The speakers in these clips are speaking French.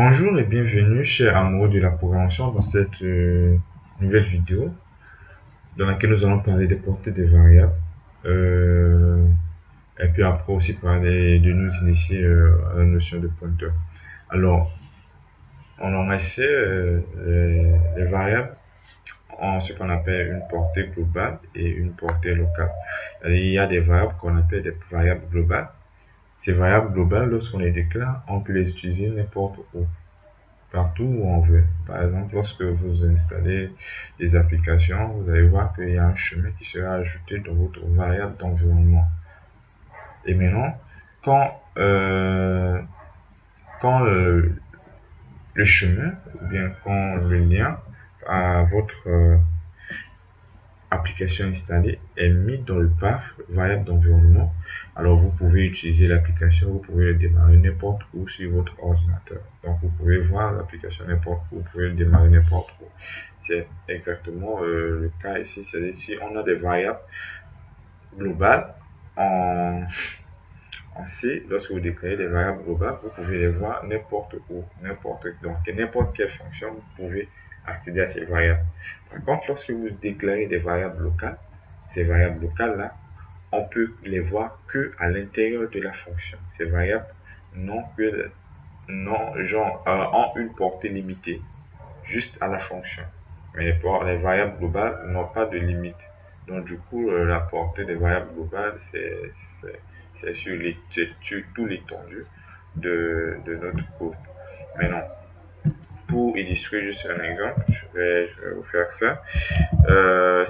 Bonjour et bienvenue chers amoureux de la programmation dans cette nouvelle vidéo dans laquelle nous allons parler des portées des variables et puis après aussi parler de nous initier à la notion de pointeur. Alors, on en essaie les variables en ce qu'on appelle une portée globale et une portée locale. Il y a des variables qu'on appelle des variables globales. Ces variables globales, lorsqu'on les déclare, on peut les utiliser n'importe où, partout où on veut. Par exemple, lorsque vous installez des applications, vous allez voir qu'il y a un chemin qui sera ajouté dans votre variable d'environnement. Et maintenant, quand le chemin, ou bien quand le lien à votre application installée est mis dans le path variable d'environnement, alors vous pouvez utiliser l'application, vous pouvez le démarrer n'importe où sur votre ordinateur. Donc vous pouvez voir l'application n'importe où, vous pouvez le démarrer n'importe où. C'est exactement le cas ici. C'est-à-dire si on a des variables globales en C, lorsque vous déclarez des variables globales, vous pouvez les voir n'importe où, n'importe quelle fonction, vous pouvez accéder à ces variables. Par contre, lorsque vous déclarez des variables locales, ces variables locales-là, on peut les voir que à l'intérieur de la fonction. Ces variables n'ont une portée limitée, juste à la fonction. Mais les variables globales n'ont pas de limite. Donc du coup, la portée des variables globales, c'est sur tout l'étendue de notre code. Maintenant, pour illustrer juste un exemple, je vais vous faire ça.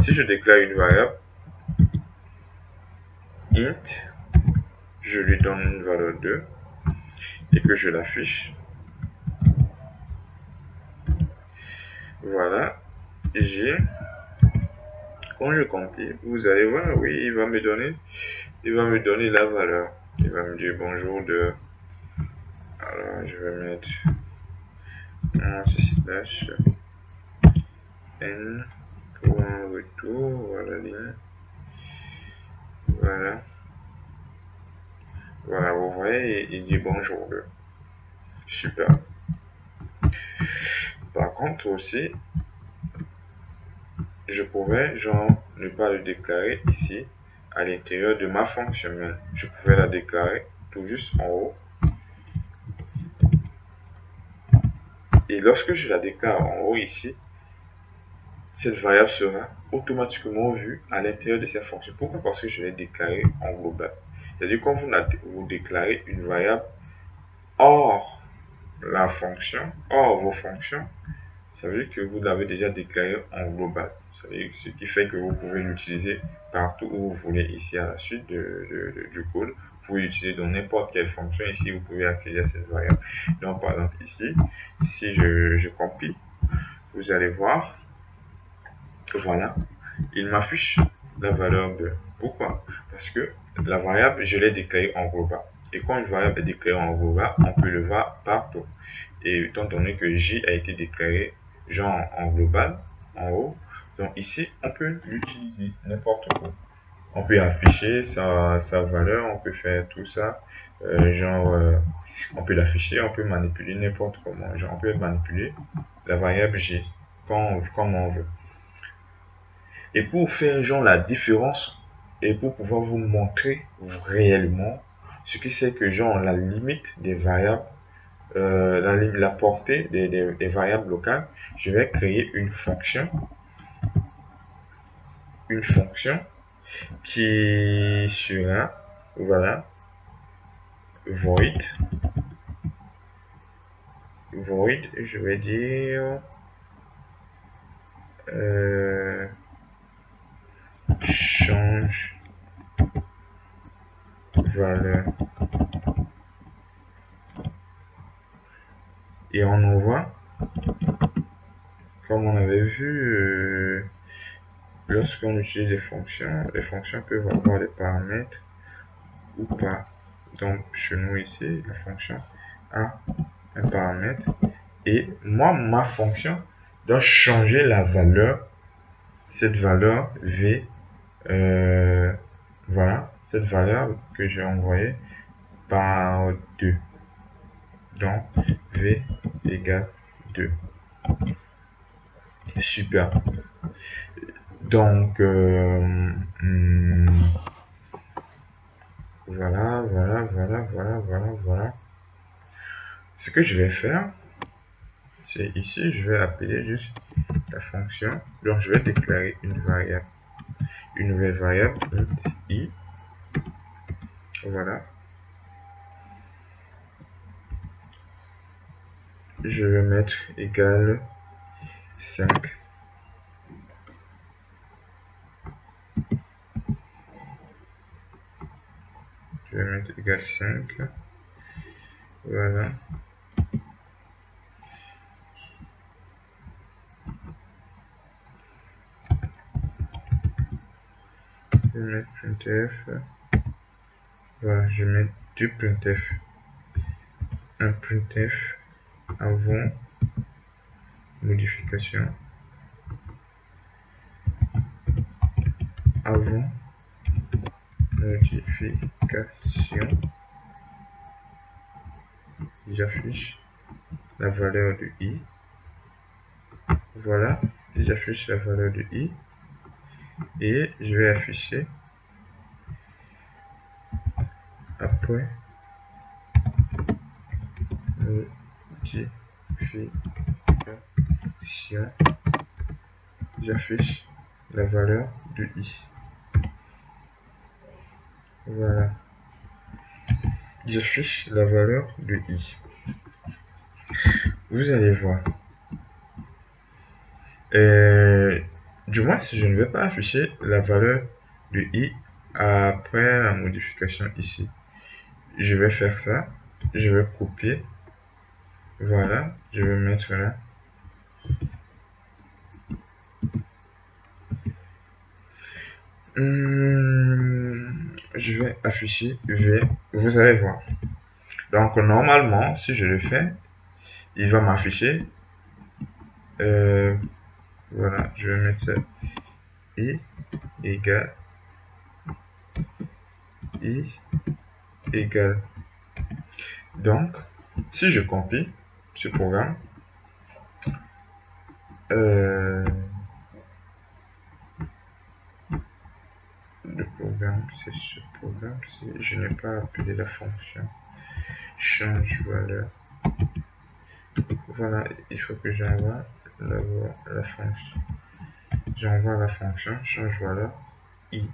Si je déclare une variable int, je lui donne une valeur 2 et que je l'affiche. Voilà, quand je compile, vous allez voir, oui, il va me donner la valeur. Il va me dire bonjour de. Alors, je vais mettre slash n pour un retour, voilà, voilà. Voilà, vous voyez, il dit bonjour de. Super. Par contre aussi, je pouvais ne pas le déclarer ici à l'intérieur de ma fonction. Je pouvais la déclarer tout juste en haut. Et lorsque je la déclare en haut ici, cette variable sera automatiquement vue à l'intérieur de cette fonction. Pourquoi? Parce que je l'ai déclarée en global. C'est-à-dire quand vous déclarez une variable hors la fonction, hors vos fonctions, ça veut dire que vous l'avez déjà déclaré en global. Ce qui fait que vous pouvez l'utiliser partout où vous voulez ici à la suite du code. Vous pouvez l'utiliser dans n'importe quelle fonction. Ici, vous pouvez accéder à cette variable. Donc, par exemple, ici, si je compile, vous allez voir, voilà, il m'affiche la valeur de. Pourquoi? Parce que la variable, je l'ai déclarée en global. Et quand une variable est déclarée en global, on peut le voir partout. Et étant donné que J a été déclaré genre en global, en haut, donc ici, on peut l'utiliser n'importe où. On peut afficher sa valeur, on peut faire tout ça, on peut l'afficher, on peut manipuler n'importe comment. Genre, on peut manipuler la variable J comme on veut. Et pour faire genre la différence et pour pouvoir vous montrer réellement ce que c'est que genre la limite des variables, la portée des variables locales, je vais créer une fonction qui sera, voilà, void, je vais dire change valeur, et on envoie, comme on avait vu, lorsqu'on utilise les fonctions peuvent avoir des paramètres ou pas. Donc chez nous ici, la fonction a un paramètre et moi, ma fonction doit changer la valeur, cette valeur v, voilà, cette valeur que j'ai envoyée par 2. Donc v égale 2. Super. Donc, voilà. Ce que je vais faire, c'est ici, je vais appeler juste la fonction. Donc, je vais déclarer une variable, une nouvelle variable, i. Voilà. Je vais mettre égal 5. Je vais mettre égal 5. Voilà. Je vais mettre printf. Voilà, je vais mettre 2 printf. Un printf avant modification. Avant modification, j'affiche la valeur de i. Voilà, j'affiche la valeur de i et je vais afficher après modification, j'affiche la valeur de i. Voilà, j'affiche la valeur de i. Vous allez voir. Du moins, si je ne vais pas afficher la valeur de i après la modification ici, je vais faire ça. Je vais copier. Voilà, je vais mettre là. Je vais afficher V. Vous allez voir. Donc, normalement, si je le fais, il va m'afficher. Voilà, je vais mettre ça. I égale. Donc, si je copie ce programme, le programme, c'est ce programme. Si je n'ai pas appelé la fonction change valeur. Voilà, il faut que j'envoie la fonction. J'envoie la fonction change valeur i.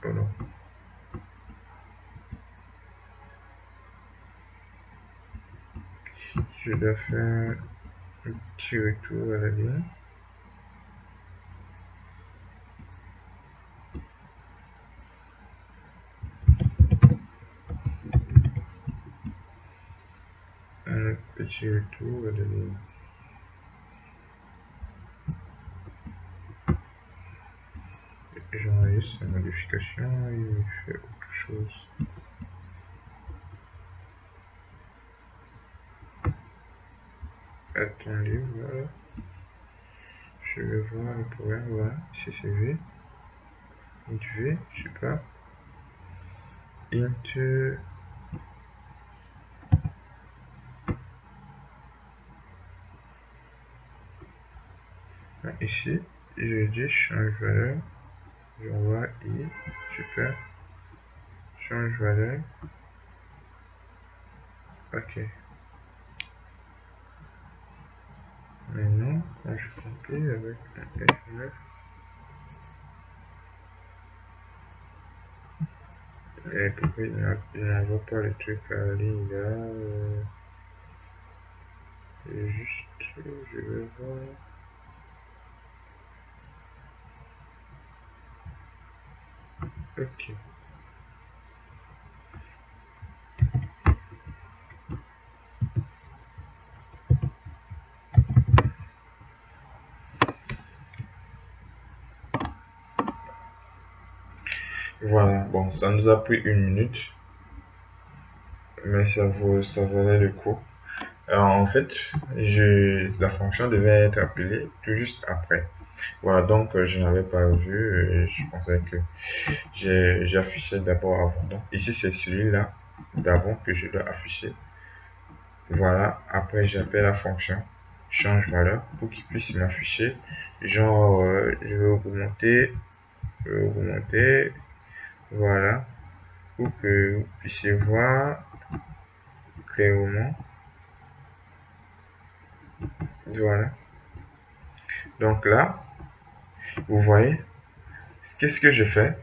Voilà. Je dois faire un petit retour à la ligne. Un petit retour à la ligne. J'enregistre la modification et il fait autre chose. Attendez, voilà. Je vais voir le programme, voilà. Ici c'est V. Int V, je sais pas. Int. Ici, je dis change valeur. J'envoie I, super. Change valeur. Ok. Maintenant, quand je compile avec un F9, et pourquoi il n'envoie pas le truc à la ligne là juste, je vais voir. Ok. Bon, ça nous a pris 1 minute, mais ça valait le coup. Alors, en fait, la fonction devait être appelée tout juste après. Voilà, donc je n'avais pas vu, je pensais que j'ai affiché d'abord avant. Donc ici, c'est celui-là d'avant que je dois afficher. Voilà, après j'appelle la fonction change valeur pour qu'il puisse m'afficher. Genre, je vais augmenter, voilà, pour que vous puissiez voir clairement. Voilà. Donc là, vous voyez, qu'est-ce que je fais?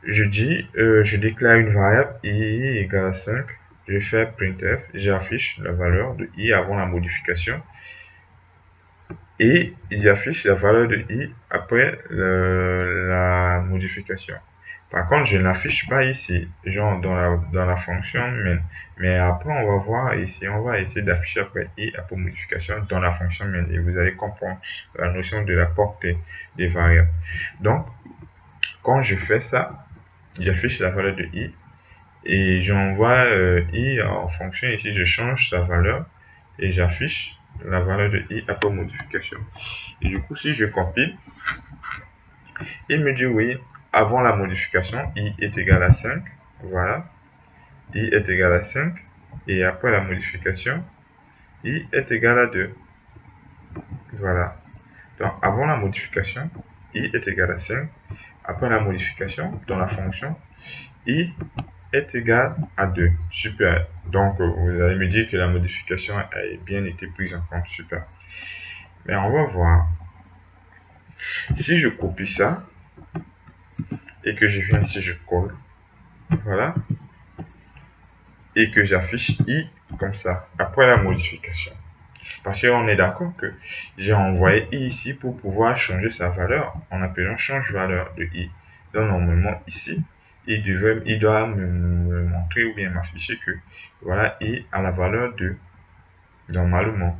Je dis, je déclare une variable i égale à 5. Je fais printf, j'affiche la valeur de i avant la modification. Et j'affiche la valeur de i après la modification. Par contre, je ne l'affiche pas ici, genre dans la fonction main. Mais après, on va voir ici, on va essayer d'afficher après i après modification dans la fonction main. Et vous allez comprendre la notion de la portée des variables. Donc, quand je fais ça, j'affiche la valeur de i et j'envoie i en fonction. Ici, je change sa valeur et j'affiche la valeur de i après modification. Et du coup, si je compile, il me dit oui, avant la modification, i est égal à 5. Voilà, i est égal à 5. Et après la modification, i est égal à 2. Voilà. Donc, avant la modification, i est égal à 5. Après la modification, dans la fonction, i est égal à 2. Super. Donc, vous allez me dire que la modification a bien été prise en compte. Super. Mais on va voir. Si je copie ça et que je viens ici, je colle. Voilà. Et que j'affiche i comme ça, après la modification. Parce qu'on est d'accord que j'ai envoyé i ici pour pouvoir changer sa valeur en appelant change valeur de i. Donc, normalement, ici, il doit me montrer ou bien m'afficher que voilà, i a la valeur de normalement.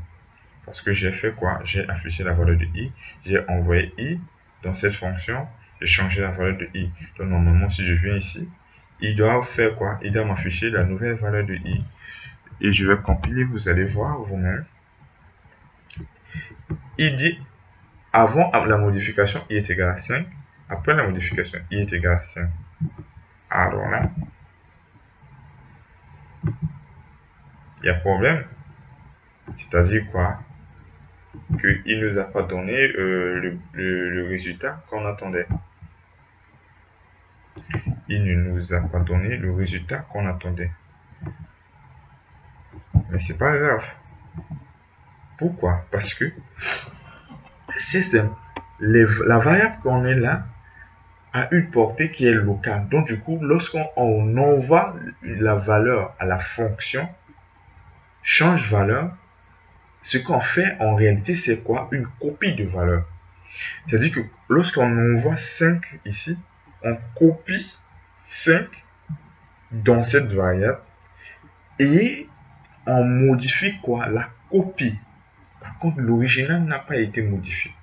Parce que j'ai fait quoi? J'ai affiché la valeur de i, j'ai envoyé i dans cette fonction, j'ai changé la valeur de i. Donc, normalement, si je viens ici, il doit faire quoi? Il doit m'afficher la nouvelle valeur de i. Et je vais compiler, vous allez voir vous-même. Il dit avant la modification, i est égal à 5. Après la modification, i est égal à 5. Alors là, il y a problème. C'est-à-dire quoi? Qu'il ne nous a pas donné le résultat qu'on attendait. Il ne nous a pas donné le résultat qu'on attendait. Mais c'est pas grave. Pourquoi? Parce que c'est simple. La variable qu'on est là a une portée qui est locale. Donc du coup, lorsqu'on envoie la valeur à la fonction change valeur, ce qu'on fait en réalité, c'est quoi? Une copie de valeur. C'est-à-dire que lorsqu'on envoie 5 ici, on copie 5 dans cette variable et on modifie quoi? La copie. Par contre, l'original n'a pas été modifié.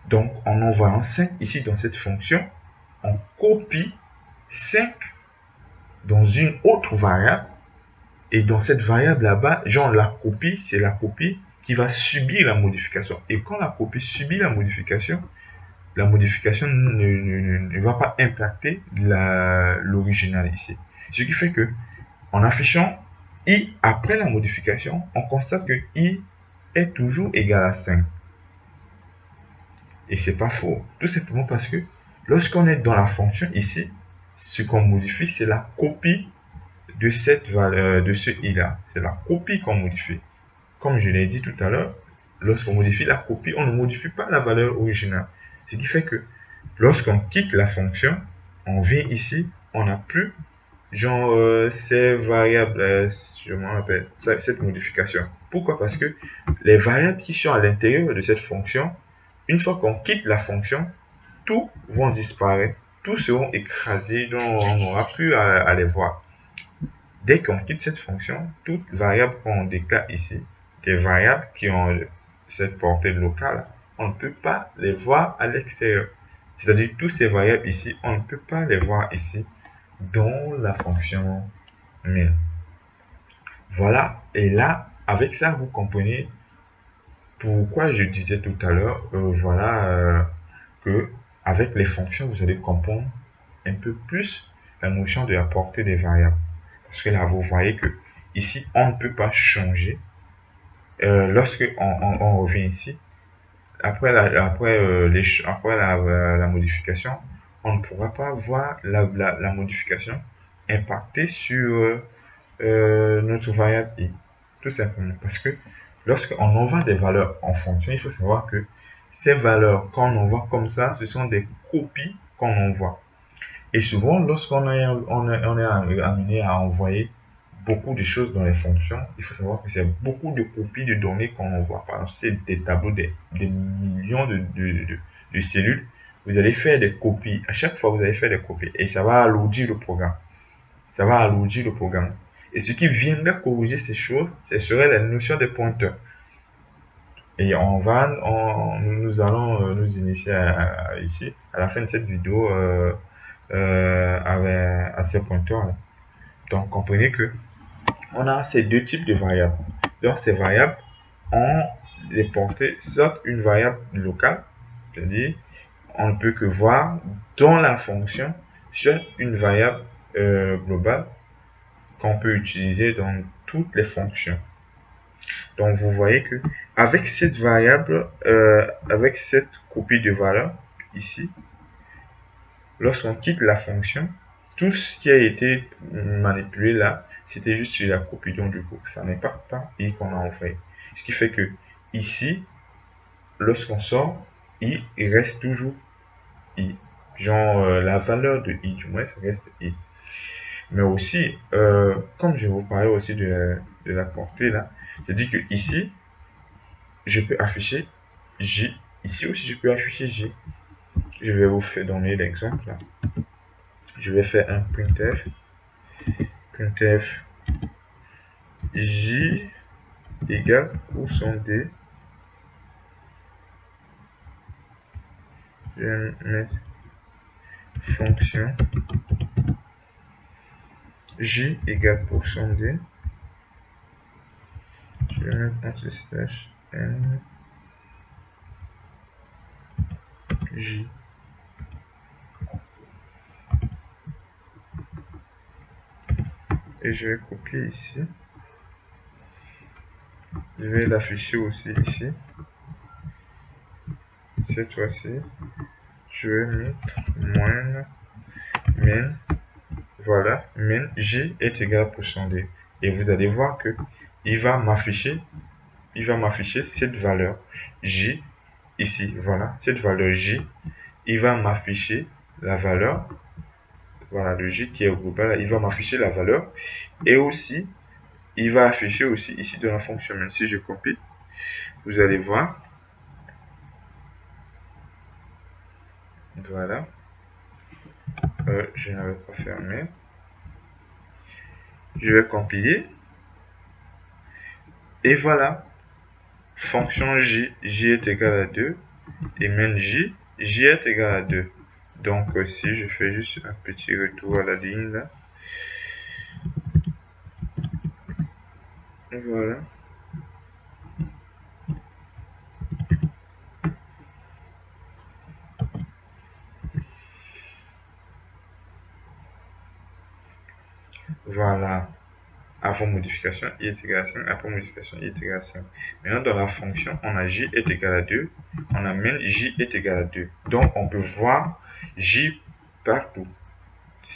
Donc, en envoyant 5 ici dans cette fonction, on copie 5 dans une autre variable. Et dans cette variable là-bas, genre la copie, c'est la copie qui va subir la modification. Et quand la copie subit la modification ne va pas impacter l'original ici. Ce qui fait que, en affichant i après la modification, on constate que i est toujours égal à 5. Et c'est pas faux. Tout simplement parce que lorsqu'on est dans la fonction ici, ce qu'on modifie, c'est la copie de cette valeur, de ce i là. C'est la copie qu'on modifie. Comme je l'ai dit tout à l'heure, lorsqu'on modifie la copie, on ne modifie pas la valeur originale. Ce qui fait que lorsqu'on quitte la fonction, on vient ici, on n'a plus genre ces variables, je m'en rappelle, cette modification. Pourquoi? Parce que les variables qui sont à l'intérieur de cette fonction, une fois qu'on quitte la fonction, tout vont disparaître, tous seront écrasés, donc on n'aura plus à les voir. Dès qu'on quitte cette fonction, toutes variables qu'on déclare ici, des variables qui ont cette portée locale, on ne peut pas les voir à l'extérieur. C'est-à-dire tous ces variables ici, on ne peut pas les voir ici dans la fonction main. Voilà, et là, avec ça, vous comprenez pourquoi je disais tout à l'heure, que avec les fonctions, vous allez comprendre un peu plus la notion de la portée des variables. Parce que là, vous voyez que ici, on ne peut pas changer. Lorsque on revient ici, après la modification, on ne pourra pas voir la modification impacter sur notre variable i. Tout simplement parce que lorsqu'on envoie des valeurs en fonction, il faut savoir que ces valeurs qu'on envoie comme ça, ce sont des copies qu'on envoie. Et souvent, lorsqu'on est amené à envoyer beaucoup de choses dans les fonctions, il faut savoir que c'est beaucoup de copies de données qu'on envoie. Par exemple, c'est des tableaux, des millions de cellules. Vous allez faire des copies. À chaque fois, vous allez faire des copies. Et ça va alourdir le programme. Ça va alourdir le programme. Et ce qui viendrait corriger ces choses, ce serait la notion des pointeurs. Et nous allons nous initier ici, à la fin de cette vidéo, à ces pointeurs-là. Donc, comprenez que on a ces deux types de variables. Donc, ces variables ont des portées, soit une variable locale, c'est-à-dire on ne peut que voir dans la fonction, soit une variable globale qu'on peut utiliser dans toutes les fonctions. Donc, vous voyez que avec cette variable, avec cette copie de valeur ici, lorsqu'on quitte la fonction, tout ce qui a été manipulé là, c'était juste la copie. Donc, du coup, ça n'impacte pas i qu'on a envoyé. Ce qui fait que ici, lorsqu'on sort, i, il reste toujours i. Genre, la valeur de i, du moins, ça reste i. Mais aussi, comme je vous parlais aussi de la portée là, c'est-à-dire que ici, je peux afficher j. Ici aussi, je peux afficher j. Je vais vous faire donner l'exemple. Je vais faire un printf. Printf j égale %d. Je vais mettre fonction j égale %d. Je vais mettre /n j. Et je vais copier ici. Je vais l'afficher aussi ici. Cette fois-ci, je vais mettre min. Voilà, min j est égal à %d. Et vous allez voir que il va m'afficher cette valeur j ici. Voilà, cette valeur j. Il va m'afficher la valeur. Voilà, le j qui est global, il va m'afficher la valeur. Et aussi, il va afficher aussi ici dans la fonction min. Si je copie, vous allez voir. Voilà. Je n'avais pas fermé. Je vais compiler. Et voilà. Fonction j est égal à 2. Et min j est égal à 2. Donc, si je fais juste un petit retour à la ligne là. Voilà. Voilà. Avant modification, i est égal à 5. Après modification, i est égal à 5. Maintenant, dans la fonction, on a j est égal à 2. On a min j est égal à 2. Donc, on peut voir j partout.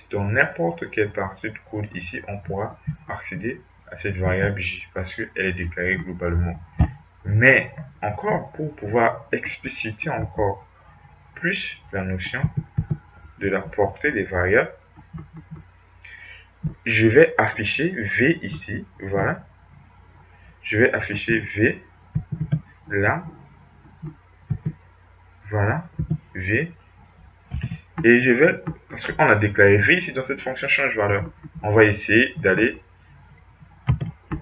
Dans n'importe quelle partie de code ici, on pourra accéder à cette variable j parce qu'elle est déclarée globalement. Mais encore, pour pouvoir expliciter encore plus la notion de la portée des variables, je vais afficher v ici. Voilà. Je vais afficher v là. Voilà. V. Et je vais, parce qu'on a déclaré v ici dans cette fonction change valeur, on va essayer d'aller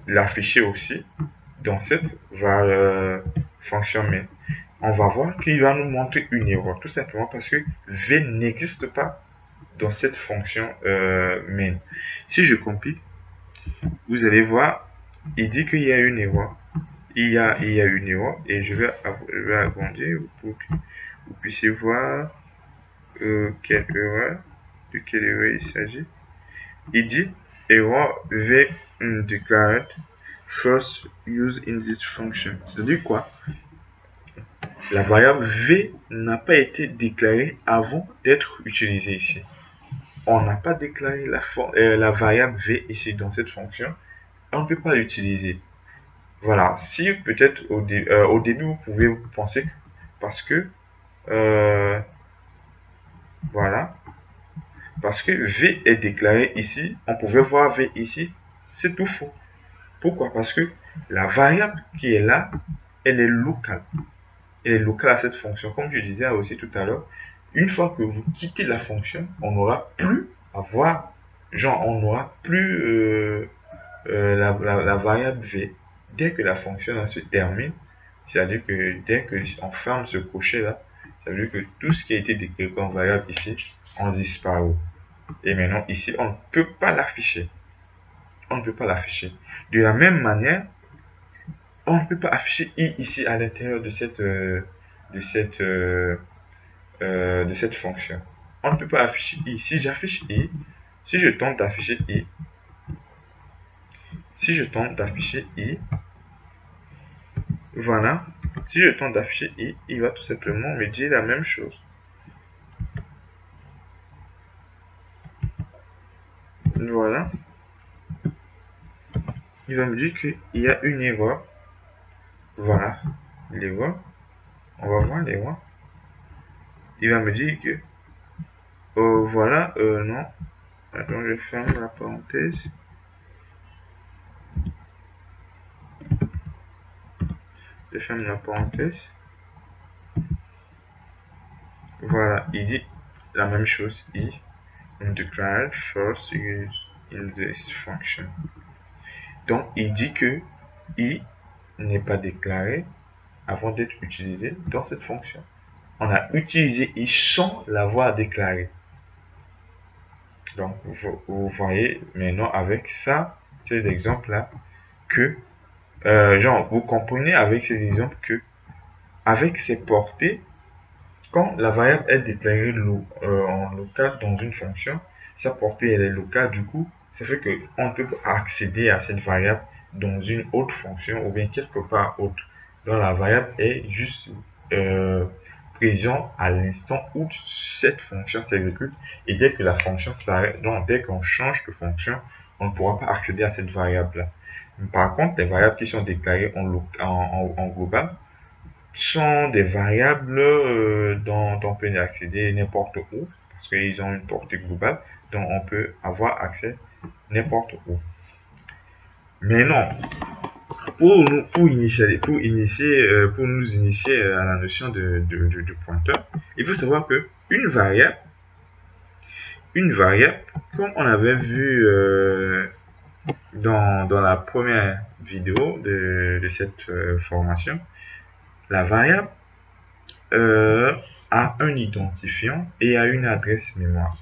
l'afficher aussi dans cette fonction main. on va voir qu'il va nous montrer une erreur, tout simplement parce que V n'existe pas dans cette fonction main. Si je compile, vous allez voir, il dit qu'il y a une erreur. Il y a une erreur et je vais agrandir pour que vous puissiez voir quelle erreur, de quelle erreur il s'agit. Il dit error V declared first used in this function. C'est-à-dire quoi? La variable V n'a pas été déclarée avant d'être utilisée ici. On n'a pas déclaré la variable V ici dans cette fonction. On ne peut pas l'utiliser. Voilà. Si peut-être au début vous pouvez penser parce que voilà, parce que V est déclaré ici, on pouvait voir V ici, c'est tout faux. Pourquoi? Parce que la variable qui est là, elle est locale. Elle est locale à cette fonction. Comme je disais aussi tout à l'heure, une fois que vous quittez la fonction, on n'aura plus à voir, genre on n'aura plus la variable V. Dès que la fonction se termine, c'est-à-dire que dès qu'on ferme ce crochet-là, ça veut dire que tout ce qui a été déclaré comme variable ici, on disparaît. Et maintenant, ici, on ne peut pas l'afficher. On ne peut pas l'afficher. De la même manière, on ne peut pas afficher I ici à l'intérieur de cette fonction. On ne peut pas afficher I. Si j'affiche I, si je tente d'afficher I, voilà. Si je tente d'afficher I, il va tout simplement me dire la même chose. Voilà. Il va me dire qu'il y a une erreur. Voilà. L'erreur. On va voir l'erreur. Il va me dire que voilà, non. Attends, je ferme la parenthèse. Je ferme la parenthèse. Voilà, il dit la même chose. I declared first used in this function. Donc, il dit que I n'est pas déclaré avant d'être utilisé dans cette fonction. On a utilisé I sans l'avoir déclaré. Donc, vous voyez maintenant avec ça, ces exemples-là, que, genre, vous comprenez avec ces exemples que, avec ces portées, quand la variable est déclarée en local dans une fonction, sa portée elle est locale, du coup, ça fait qu'on peut accéder à cette variable dans une autre fonction ou bien quelque part autre. Donc la variable est juste présente à l'instant où cette fonction s'exécute et dès que la fonction s'arrête, donc dès qu'on change de fonction, on ne pourra pas accéder à cette variable-là. Par contre, les variables qui sont déclarées en global, sont des variables dont on peut accéder n'importe où parce qu'ils ont une portée globale, donc on peut avoir accès n'importe où. Mais non, pour nous initier à la notion du pointeur, il faut savoir que une variable, comme on avait vu dans la première vidéo de cette formation, la variable a un identifiant et a une adresse mémoire.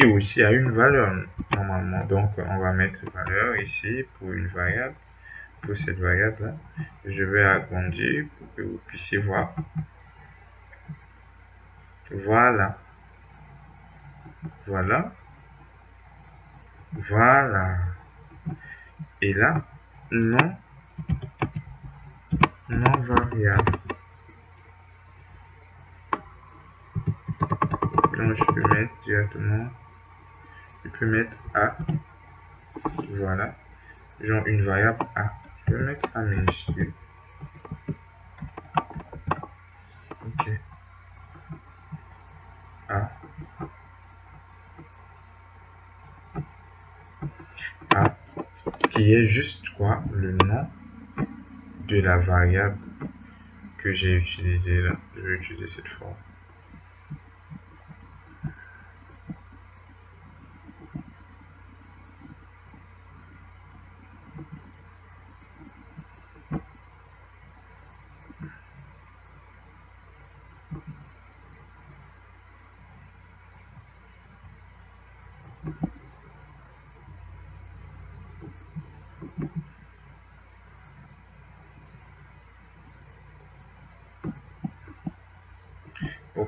Et aussi a une valeur normalement. Donc on va mettre valeur ici pour une variable. Pour cette variable là, je vais agrandir pour que vous puissiez voir. Voilà. Voilà. Voilà. Et là, non variable. Donc je peux mettre directement, je peux mettre A. Voilà. Genre une variable A. Je vais mettre A minuscule. Ok. A. A. Qui est juste quoi? Le nom de la variable que j'ai utilisée là. Je vais utiliser cette forme.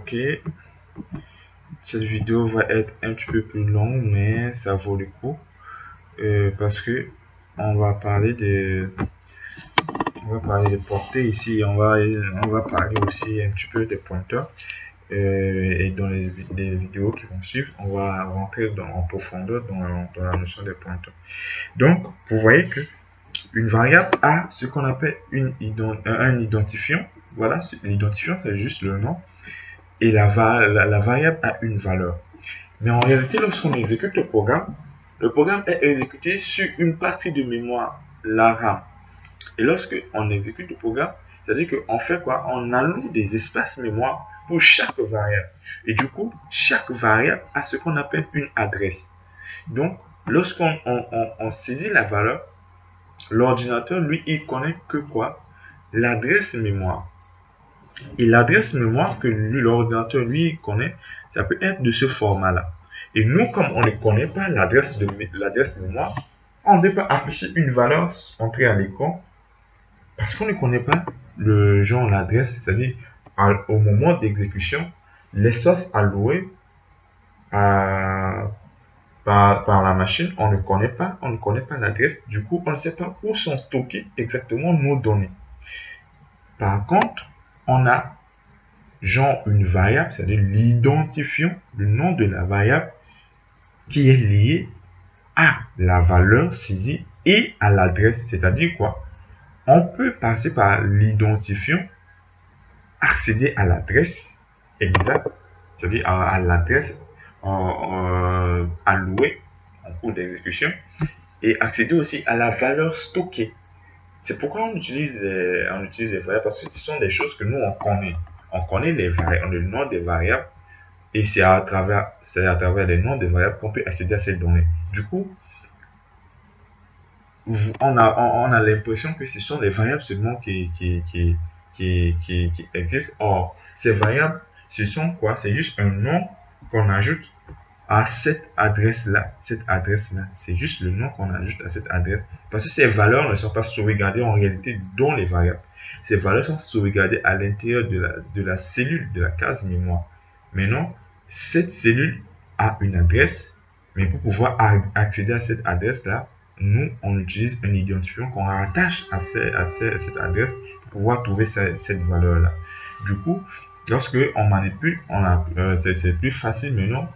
Ok, cette vidéo va être un petit peu plus longue, mais ça vaut le coup parce que on va parler de portée ici. On va parler aussi un petit peu des pointeurs. Et dans les vidéos qui vont suivre, on va rentrer en profondeur dans la notion des pointeurs. Donc, vous voyez que une variable a ce qu'on appelle un identifiant. Voilà, l'identifiant, c'est juste le nom. Et la variable a une valeur. Mais en réalité, lorsqu'on exécute le programme est exécuté sur une partie de mémoire, la RAM. Et lorsque on exécute le programme, c'est-à-dire qu'on fait quoi? On alloue des espaces mémoire pour chaque variable. Et du coup, chaque variable a ce qu'on appelle une adresse. Donc, lorsqu'on saisit la valeur, l'ordinateur, lui, il connaît que quoi? L'adresse mémoire. Et l'adresse mémoire que l'ordinateur, lui, connaît, ça peut être de ce format-là. Et nous, comme on ne connaît pas l'adresse mémoire, on ne peut pas afficher une valeur entrée à l'écran parce qu'on ne connaît pas le genre, l'adresse, c'est-à-dire au moment d'exécution, l'espace alloué par la machine, on ne connaît pas l'adresse. Du coup, on ne sait pas où sont stockées exactement nos données. Par contre, on a genre une variable, c'est-à-dire l'identifiant, le nom de la variable qui est lié à la valeur saisie et à l'adresse. C'est-à-dire quoi? On peut passer par l'identifiant, accéder à l'adresse exacte, c'est-à-dire à l'adresse allouée en cours d'exécution, et accéder aussi à la valeur stockée. C'est pourquoi on utilise les variables, parce que ce sont des choses que nous on connaît. On connaît les variables, le nom des variables, et c'est à travers les noms des variables qu'on peut accéder à ces données. Du coup, on a l'impression que ce sont des variables seulement qui existent. Or, ces variables, ce sont quoi? C'est juste un nom qu'on ajoute à cette adresse-là. Cette adresse-là, c'est juste le nom qu'on ajoute à cette adresse. Parce que ces valeurs ne sont pas sauvegardées en réalité dans les variables. Ces valeurs sont sauvegardées à l'intérieur de la cellule, de la case mémoire. Maintenant, cette cellule a une adresse, mais pour pouvoir accéder à cette adresse-là, nous, on utilise un identifiant qu'on rattache à cette adresse pour pouvoir trouver cette valeur-là. Du coup, lorsque on manipule, c'est plus facile maintenant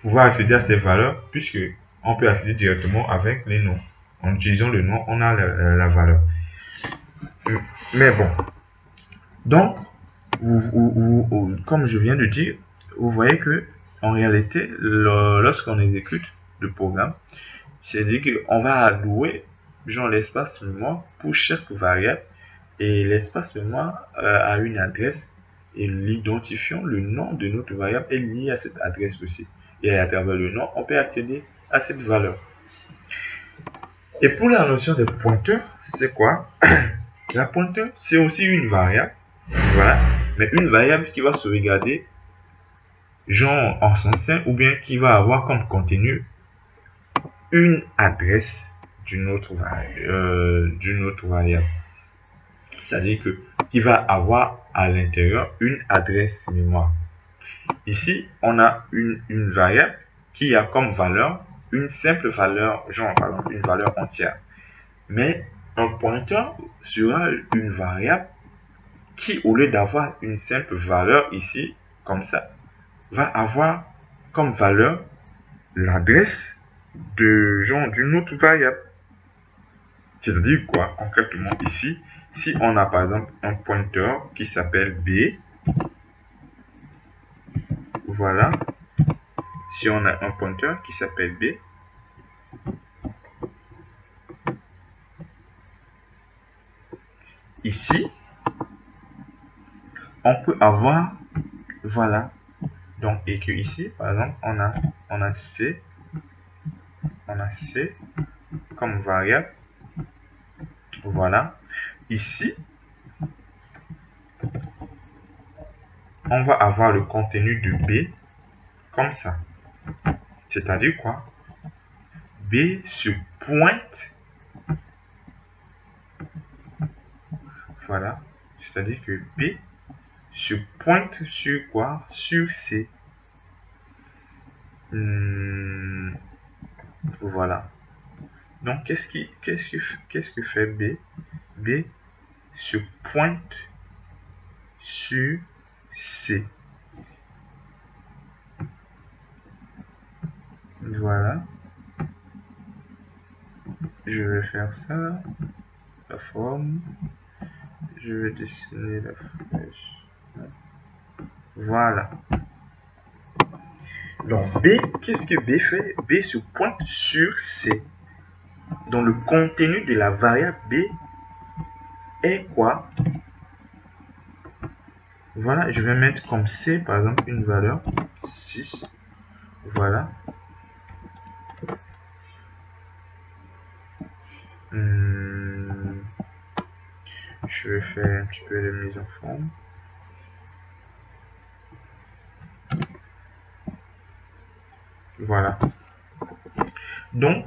pouvoir accéder à ces valeurs puisque on peut accéder directement avec les noms. En utilisant le nom, on a la valeur. Mais bon, donc, comme je viens de dire, vous voyez que en réalité, lorsqu'on exécute le programme, c'est-à-dire qu'on va allouer genre l'espace mémoire pour chaque variable et l'espace mémoire a une adresse et l'identifiant, le nom de notre variable est lié à cette adresse aussi. Et à travers le nom, on peut accéder à cette valeur. Et pour la notion de pointeur, c'est quoi? La pointeur, c'est aussi une variable, voilà, mais une variable qui va sauvegarder genre en son sein ou bien qui va avoir comme contenu une adresse d'une autre variable. C'est-à-dire que qui va avoir à l'intérieur une adresse mémoire. Ici, on a une variable qui a comme valeur une simple valeur, genre par exemple une valeur entière. Mais un pointeur sera une variable qui, au lieu d'avoir une simple valeur ici, comme ça, va avoir comme valeur l'adresse de genre d'une autre variable. C'est-à-dire quoi? Concrètement ici, si on a par exemple un pointeur qui s'appelle B, voilà. Si on a un pointeur qui s'appelle B, ici, on peut avoir, voilà. Donc, et que ici, par exemple, on a C comme variable. Voilà. Ici, on va avoir le contenu de B comme ça. C'est-à-dire quoi? B se pointe. Voilà. C'est-à-dire que B se pointe sur quoi? Sur C. Voilà. Donc, qu'est-ce que fait B? B se pointe sur C. Voilà. Je vais faire ça. La forme. Je vais dessiner la flèche. Voilà. Donc, B, qu'est-ce que B fait? B se pointe sur C. Donc, le contenu de la variable B est quoi? Voilà, je vais mettre comme C, par exemple, une valeur 6. Voilà. Je vais faire un petit peu de mise en forme. Voilà. Donc,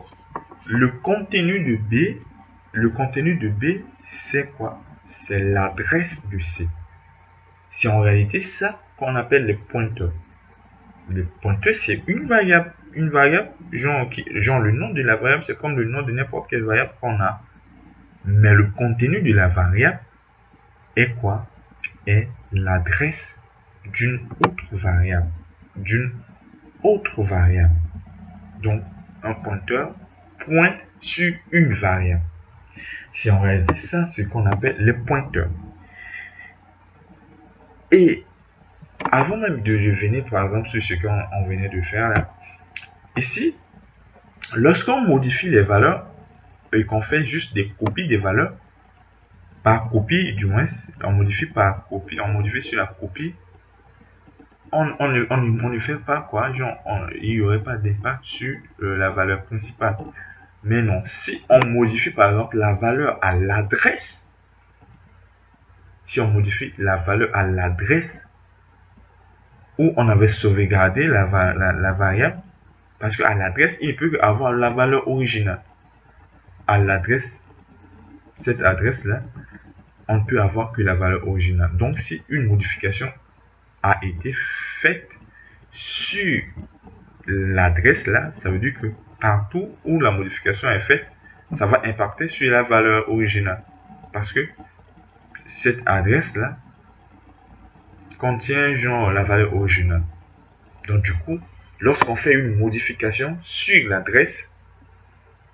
le contenu de B, c'est quoi? C'est l'adresse de C. C'est en réalité ça qu'on appelle les pointeurs. Les pointeurs, c'est une variable. Une variable, genre le nom de la variable, c'est comme le nom de n'importe quelle variable qu'on a. Mais le contenu de la variable est quoi? Est l'adresse d'une autre variable. D'une autre variable. Donc, un pointeur pointe sur une variable. C'est en réalité ça ce qu'on appelle les pointeurs. Et avant même de revenir par exemple sur ce qu'on venait de faire là, ici, lorsqu'on modifie les valeurs et qu'on fait juste des copies des valeurs, par copie du moins, on modifie par copie, on modifie sur la copie, on ne fait pas quoi, genre il n'y aurait pas d'impact sur la valeur principale. Mais non, si on modifie par exemple la valeur à l'adresse, si on modifie la valeur à l'adresse où on avait sauvegardé la variable, parce qu'à l'adresse, il peut avoir la valeur originale. À l'adresse, cette adresse-là, on ne peut avoir que la valeur originale. Donc, si une modification a été faite sur l'adresse-là, ça veut dire que partout où la modification est faite, ça va impacter sur la valeur originale. Parce que cette adresse-là contient genre la valeur originale. Donc du coup, lorsqu'on fait une modification sur l'adresse,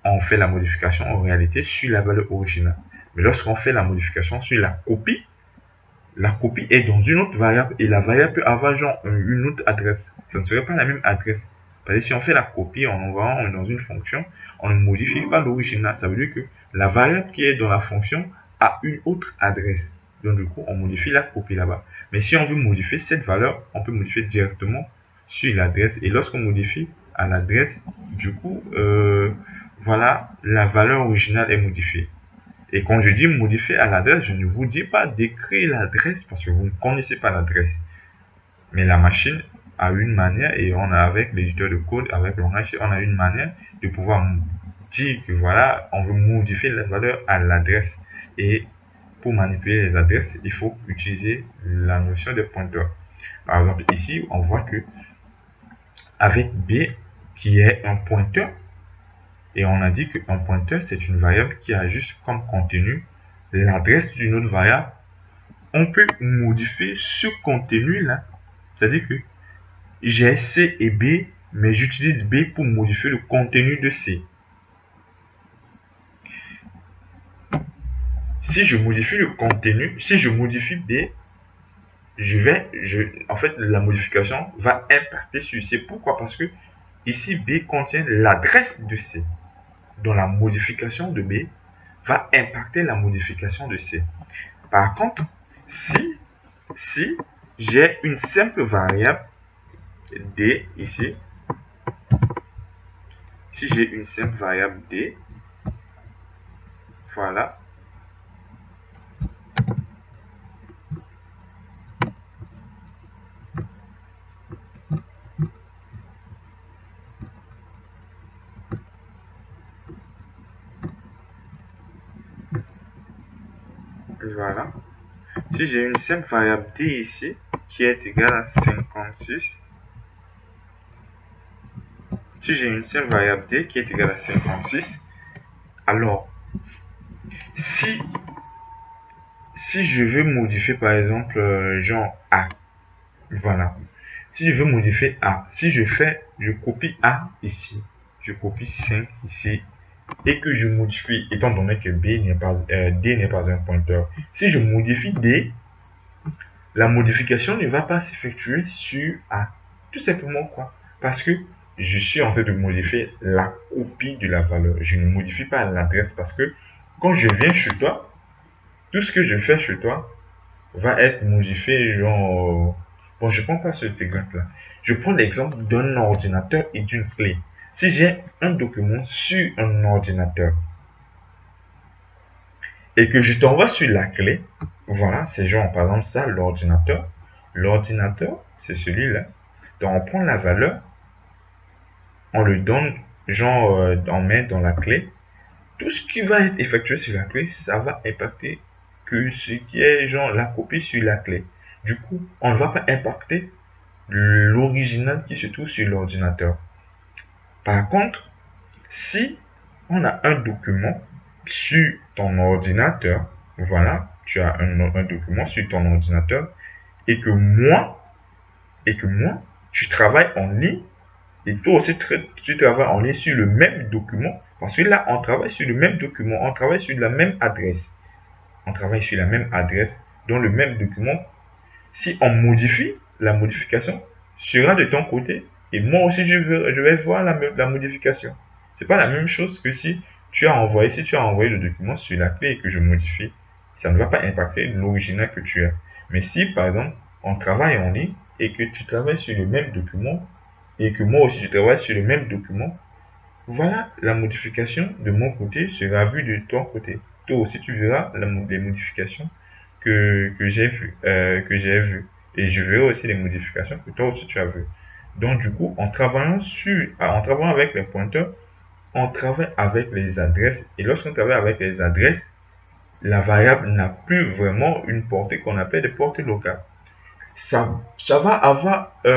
on fait la modification en réalité sur la valeur originale. Mais lorsqu'on fait la modification sur la copie est dans une autre variable et la variable peut avoir genre une autre adresse. Ça ne serait pas la même adresse. Parce que si on fait la copie en envoyant dans une fonction, on ne modifie pas l'original. Ça veut dire que la variable qui est dans la fonction a une autre adresse. Donc du coup, on modifie la copie là-bas. Mais si on veut modifier cette valeur, on peut modifier directement sur l'adresse. Et lorsqu'on modifie à l'adresse, du coup, voilà, la valeur originale est modifiée. Et quand je dis modifier à l'adresse, je ne vous dis pas d'écrire l'adresse parce que vous ne connaissez pas l'adresse. Mais la machine a une manière, et on a avec l'éditeur de code, avec Langage, on a une manière de pouvoir dire que voilà, on veut modifier la valeur à l'adresse. Et pour manipuler les adresses, il faut utiliser la notion de pointeur. Par exemple, ici, on voit que avec B, qui est un pointeur, et on a dit qu'un pointeur, c'est une variable qui a juste comme contenu l'adresse d'une autre variable. On peut modifier ce contenu-là. C'est-à-dire que j'ai C et B, mais j'utilise B pour modifier le contenu de C. Si je modifie le contenu, si je modifie B, en fait, la modification va impacter sur C. Pourquoi? Parce que ici, B contient l'adresse de C. Donc, la modification de B va impacter la modification de C. Par contre, si j'ai une simple variable D ici, si j'ai une simple variable D, voilà, voilà. Si j'ai une simple variable d ici qui est égale à 56, si j'ai une simple variable d qui est égale à 56, alors si je veux modifier par exemple genre A, voilà. Si je veux modifier A, si je copie A ici, je copie 5 ici, et que je modifie, étant donné que D n'est pas un pointeur, si je modifie D, la modification ne va pas s'effectuer sur A. Tout simplement quoi? Parce que je suis en train de modifier la copie de la valeur. Je ne modifie pas l'adresse parce que quand je viens chez toi, tout ce que je fais chez toi va être modifié genre... Bon, je prends pas cet exemple-là. Je prends l'exemple d'un ordinateur et d'une clé. Si j'ai un document sur un ordinateur et que je t'envoie sur la clé, voilà, c'est genre par exemple ça, l'ordinateur. L'ordinateur, c'est celui-là. Donc on prend la valeur, on le donne, genre on met dans la clé. Tout ce qui va être effectué sur la clé, ça va impacter que ce qui est genre la copie sur la clé. Du coup, on ne va pas impacter l'original qui se trouve sur l'ordinateur. Par contre, si on a un document sur ton ordinateur, voilà, tu as un document sur ton ordinateur et que moi, tu travailles en ligne et toi aussi tu travailles en ligne sur le même document parce que là, on travaille sur le même document, on travaille sur la même adresse. On travaille sur la même adresse dans le même document. Si on modifie, la modification sera de ton côté et moi aussi je vais voir la modification. C'est pas la même chose que si tu as envoyé le document sur la clé et que je modifie, ça ne va pas impacter l'original que tu as. Mais si par exemple on travaille en ligne et que tu travailles sur le même document et que moi aussi je travaille sur le même document, voilà, la modification de mon côté sera vue de ton côté. Toi aussi tu verras les modifications que j'ai vu. Et je verrai aussi les modifications que toi aussi tu as vues. Donc du coup, en travaillant avec les pointeurs, on travaille avec les adresses. Et lorsqu'on travaille avec les adresses, la variable n'a plus vraiment une portée qu'on appelle des portées locales. Ça va avoir, ça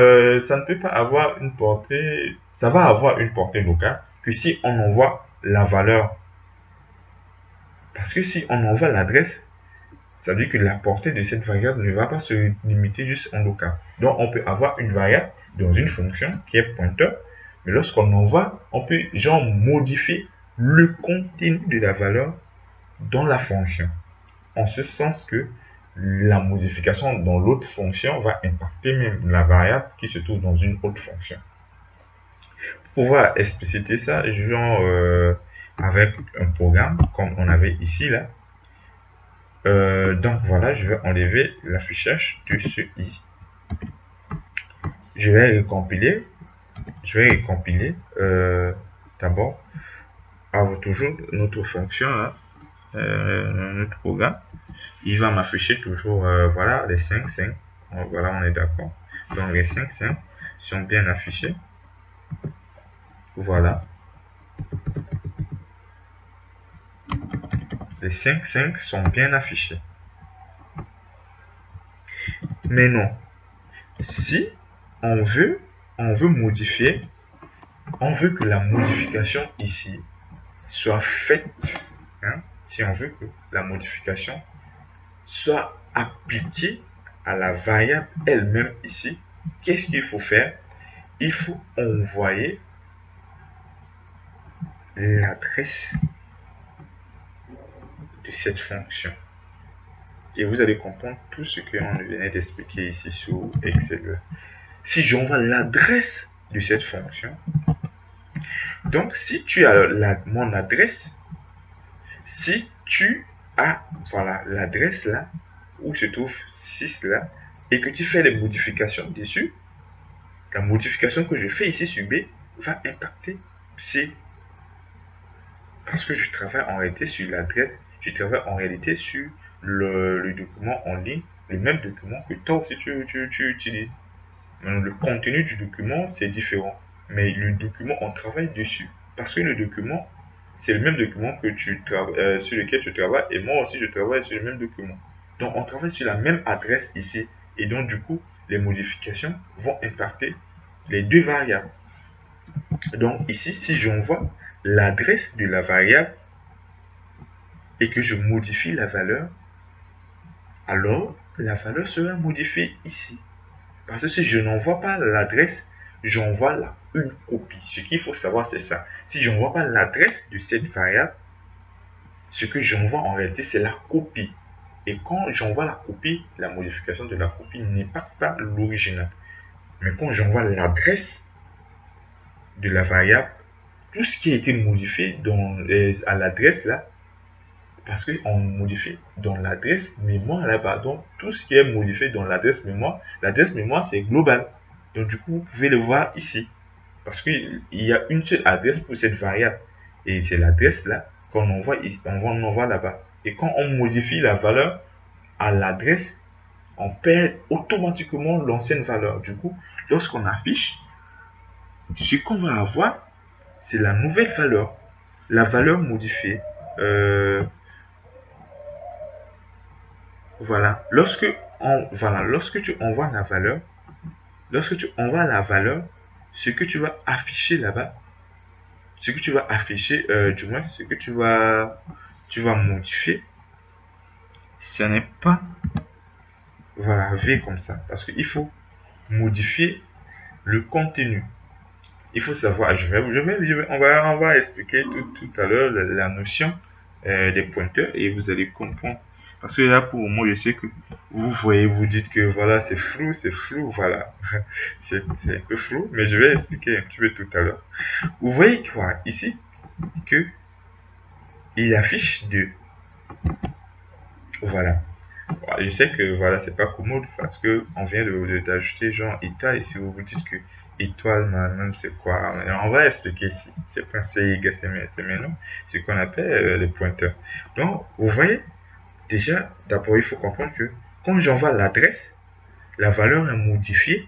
ne peut pas avoir une portée, ça va avoir une portée locale que si on envoie la valeur. Parce que si on envoie l'adresse, ça veut dire que la portée de cette variable ne va pas se limiter juste en local. Donc, on peut avoir une variable dans une fonction qui est pointeur, mais lorsqu'on envoie, on peut genre modifier le contenu de la valeur dans la fonction. En ce sens que la modification dans l'autre fonction va impacter même la variable qui se trouve dans une autre fonction. Pour pouvoir expliciter ça, genre avec un programme comme on avait ici là, donc voilà, je vais enlever l'affichage de ce i. Je vais recompiler. D'abord. Toujours notre fonction là, notre programme. Il va m'afficher toujours voilà les 5. Voilà, on est d'accord. Donc les 5 sont bien affichés. Voilà. Les 5 sont bien affichés. Mais non. Si on veut modifier, on veut que la modification ici soit faite, hein, si on veut que la modification soit appliquée à la variable elle-même ici, qu'est-ce qu'il faut faire? Il faut envoyer l'adresse de cette fonction. Et vous allez comprendre tout ce qu'on venait d'expliquer ici sur Excel. Si j'envoie l'adresse de cette fonction, donc si tu as mon adresse, si tu as voilà l'adresse là où se trouve 6 là et que tu fais les modifications dessus, la modification que je fais ici sur B va impacter C. Parce que je travaille en réalité sur l'adresse, je travaille en réalité sur le document en ligne, le même document que toi aussi tu utilises. Le contenu du document, c'est différent. Mais le document, on travaille dessus. Parce que le document, c'est le même document que sur lequel tu travailles. Et moi aussi, je travaille sur le même document. Donc, on travaille sur la même adresse ici. Et donc, du coup, les modifications vont impacter les deux variables. Donc, ici, si j'envoie l'adresse de la variable et que je modifie la valeur, alors la valeur sera modifiée ici. Parce que si je n'envoie pas l'adresse, j'envoie là une copie. Ce qu'il faut savoir, c'est ça. Si je n'envoie pas l'adresse de cette variable, ce que j'envoie en réalité, c'est la copie. Et quand j'envoie la copie, la modification de la copie n'impacte pas l'original. Mais quand j'envoie l'adresse de la variable, tout ce qui a été modifié à l'adresse là, parce qu'on modifie dans l'adresse mémoire là-bas. Donc, tout ce qui est modifié dans l'adresse mémoire, c'est global. Donc, du coup, vous pouvez le voir ici. Parce qu'il y a une seule adresse pour cette variable. Et c'est l'adresse là qu'on envoie ici, on envoie là-bas. Et quand on modifie la valeur à l'adresse, on perd automatiquement l'ancienne valeur. Du coup, lorsqu'on affiche, ce qu'on va avoir, c'est la nouvelle valeur. La valeur modifiée. Voilà. Lorsque tu envoies la valeur, ce que tu vas afficher là-bas, ce que tu vas afficher, du moins ce que tu vas modifier, ce n'est pas, voilà, V comme ça, parce qu'il faut modifier le contenu. Il faut savoir, on va expliquer tout à l'heure la notion des pointeurs et vous allez comprendre. Parce que là, pour moi, je sais que vous voyez, vous dites que voilà, c'est flou, voilà. C'est un peu flou, mais je vais expliquer un petit peu tout à l'heure. Vous voyez quoi ici que il affiche 2. Voilà. Je sais que voilà, c'est pas commode parce que on vient d'ajouter genre étoile et si vous vous dites que étoile même c'est quoi, on va expliquer ici. C'est pas c'est maintenant ce qu'on appelle les pointeurs. Donc vous voyez déjà d'abord il faut comprendre que quand j'envoie l'adresse, la valeur est modifiée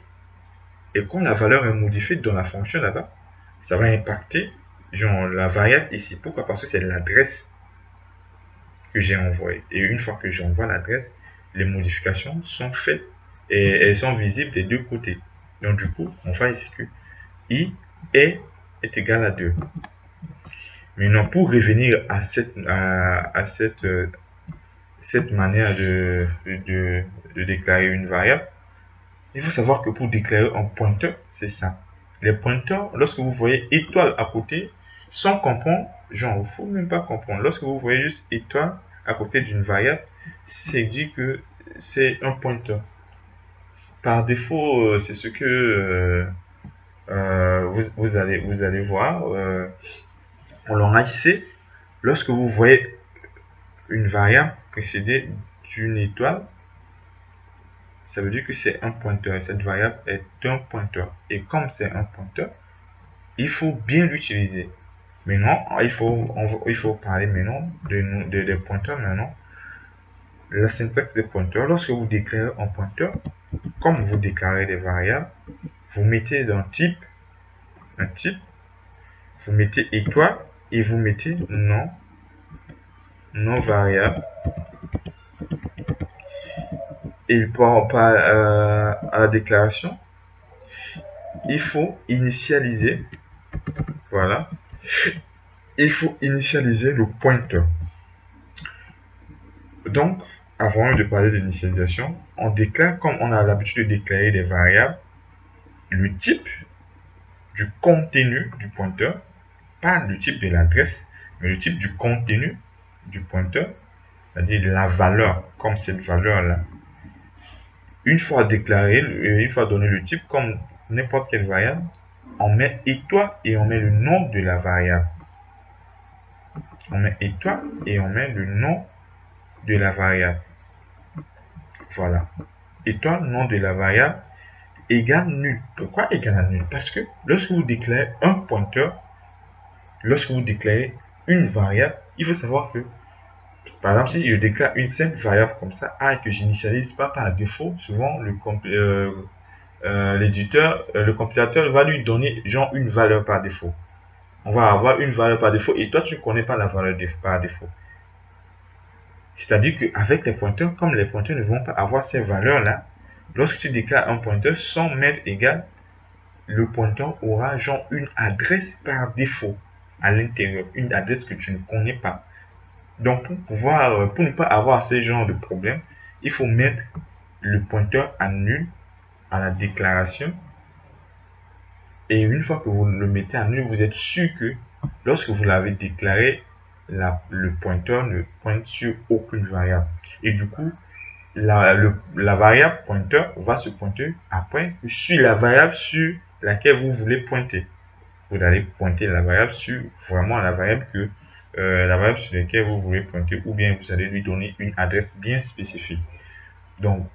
et quand la valeur est modifiée dans la fonction là-bas, ça va impacter genre la variable ici. Pourquoi? Parce que c'est l'adresse que j'ai envoyé. Et une fois que j'envoie l'adresse, les modifications sont faites et elles sont visibles des deux côtés. Donc du coup, on va ici que I est égal à 2. Maintenant, pour revenir à cette manière de déclarer une variable, il faut savoir que pour déclarer un pointeur, c'est ça. Les pointeurs, lorsque vous voyez étoile à côté, sans comprendre, genre, il ne faut même pas comprendre. Lorsque vous voyez juste étoile à côté d'une variable, c'est dit que c'est un pointeur. Par défaut, c'est ce que vous allez voir. En langage C, lorsque vous voyez une variable précédée d'une étoile, ça veut dire que c'est un pointeur. Cette variable est un pointeur. Et comme c'est un pointeur, il faut bien l'utiliser. Maintenant, il faut parler maintenant des pointeurs maintenant. La syntaxe des pointeurs, lorsque vous déclarez un pointeur, comme vous déclarez des variables, vous mettez un type, vous mettez étoile et vous mettez non variable. Et à la déclaration, il faut initialiser, voilà, il faut initialiser le pointeur. Donc, avant de parler d'initialisation, on déclare, comme on a l'habitude de déclarer des variables, le type du contenu du pointeur, pas le type de l'adresse, mais le type du contenu du pointeur, c'est-à-dire la valeur, comme cette valeur-là. Une fois déclaré, une fois donné le type, comme n'importe quelle variable, on met étoile et on met le nom de la variable. On met étoile et on met le nom de la variable. Voilà. Étoile, nom de la variable, égale nul. Pourquoi égale à nul? Parce que lorsque vous déclarez un pointeur, lorsque vous déclarez une variable, il faut savoir que, par exemple, si je déclare une simple variable comme ça, A, et que j'initialise pas par défaut, souvent l'éditeur, le compilateur va lui donner genre une valeur par défaut. On va avoir une valeur par défaut et toi tu ne connais pas la valeur par défaut. C'est-à-dire qu'avec les pointeurs, comme les pointeurs ne vont pas avoir ces valeurs-là, lorsque tu déclares un pointeur sans mettre égal, le pointeur aura genre une adresse par défaut à l'intérieur, une adresse que tu ne connais pas. Donc pour ne pas avoir ce genre de problème, il faut mettre le pointeur à nul à la déclaration. Et une fois que vous le mettez à nul, vous êtes sûr que lorsque vous l'avez déclaré, le pointeur ne pointe sur aucune variable. Et du coup, la variable pointeur va se pointer après sur la variable sur laquelle vous voulez pointer. Vous allez pointer la variable sur vraiment la variable sur laquelle vous voulez pointer, ou bien vous allez lui donner une adresse bien spécifique. Donc,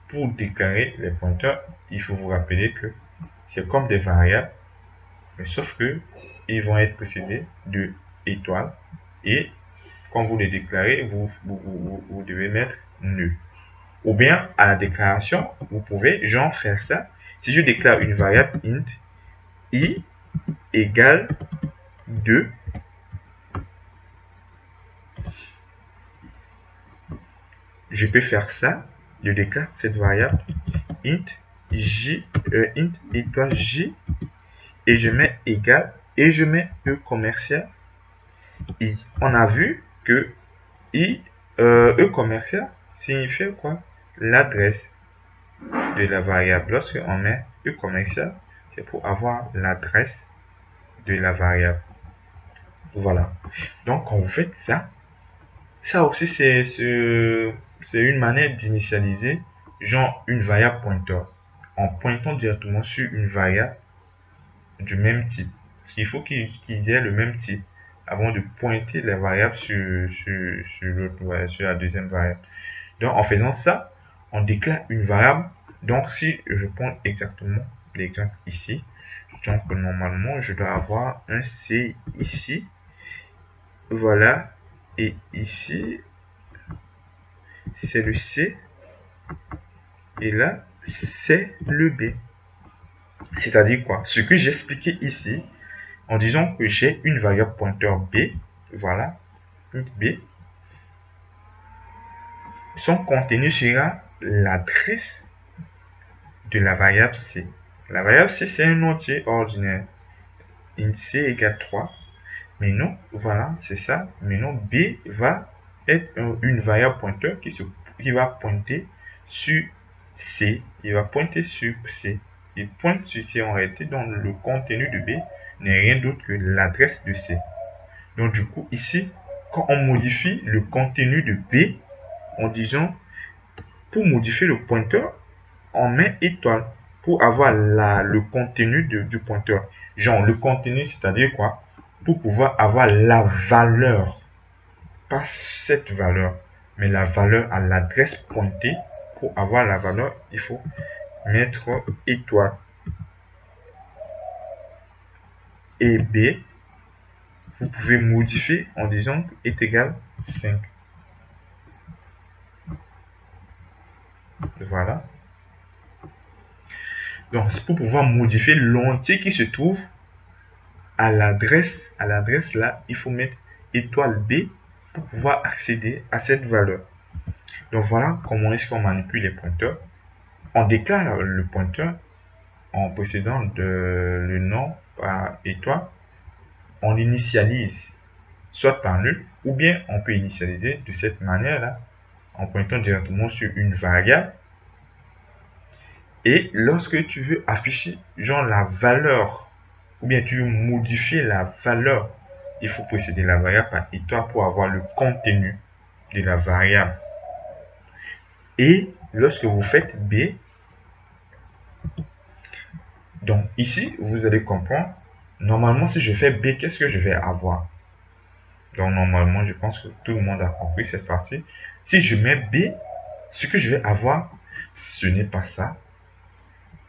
pour déclarer les pointeurs, il faut vous rappeler que c'est comme des variables, mais sauf que ils vont être précédés de étoiles, et quand vous les déclarez, vous devez mettre nul. Ou bien à la déclaration, vous pouvez genre faire ça. Si je déclare une variable int i égale 2, je peux faire ça. Je déclare cette variable int étoile j, et je mets égal, et je mets e commercial i. On a vu que e commercial signifie quoi? L'adresse de la variable. Lorsque on met e commercial, c'est pour avoir l'adresse de la variable. Voilà. Donc quand vous faites ça, ça aussi c'est une manière d'initialiser genre une variable pointeur en pointant directement sur une variable du même type. Il faut qu'ils aient le même type avant de pointer la variable sur la deuxième variable. Donc en faisant ça, on déclare une variable. Donc si je prends exactement l'exemple ici, donc normalement je dois avoir un C ici, voilà, et ici c'est le C, et là c'est le B. C'est-à-dire quoi? Ce que j'expliquais ici, en disant que j'ai une variable pointeur B, voilà, int B, son contenu sera l'adresse de la variable C. La variable C, c'est un entier ordinaire. Int C égale 3. Mais non, voilà, c'est ça. Mais non, B va être une variable pointeur qui va pointer sur C. Il va pointer sur C. Il pointe sur C en réalité, donc le contenu de B n'est rien d'autre que l'adresse de C. Donc du coup, ici, quand on modifie le contenu de B, en disant, pour modifier le pointeur, on met étoile pour avoir le contenu du pointeur. Genre, le contenu, c'est-à-dire quoi? Pour pouvoir avoir la valeur, pas cette valeur, mais la valeur à l'adresse pointée. Pour avoir la valeur, il faut mettre étoile. Et B, vous pouvez modifier en disant est égal 5. Voilà. Donc, c'est pour pouvoir modifier l'entier qui se trouve à l'adresse là, il faut mettre étoile B pour pouvoir accéder à cette valeur. Donc voilà comment est-ce qu'on manipule les pointeurs. On déclare le pointeur en précédant le nom par étoile. On initialise soit par nul, ou bien on peut initialiser de cette manière-là en pointant directement sur une variable. Et lorsque tu veux afficher genre la valeur, ou bien tu veux modifier la valeur, il faut précéder la variable par étoile pour avoir le contenu de la variable. Et lorsque vous faites B, donc ici, vous allez comprendre, normalement si je fais B, qu'est-ce que je vais avoir? Donc normalement, je pense que tout le monde a compris cette partie. Si je mets B, ce que je vais avoir, ce n'est pas ça,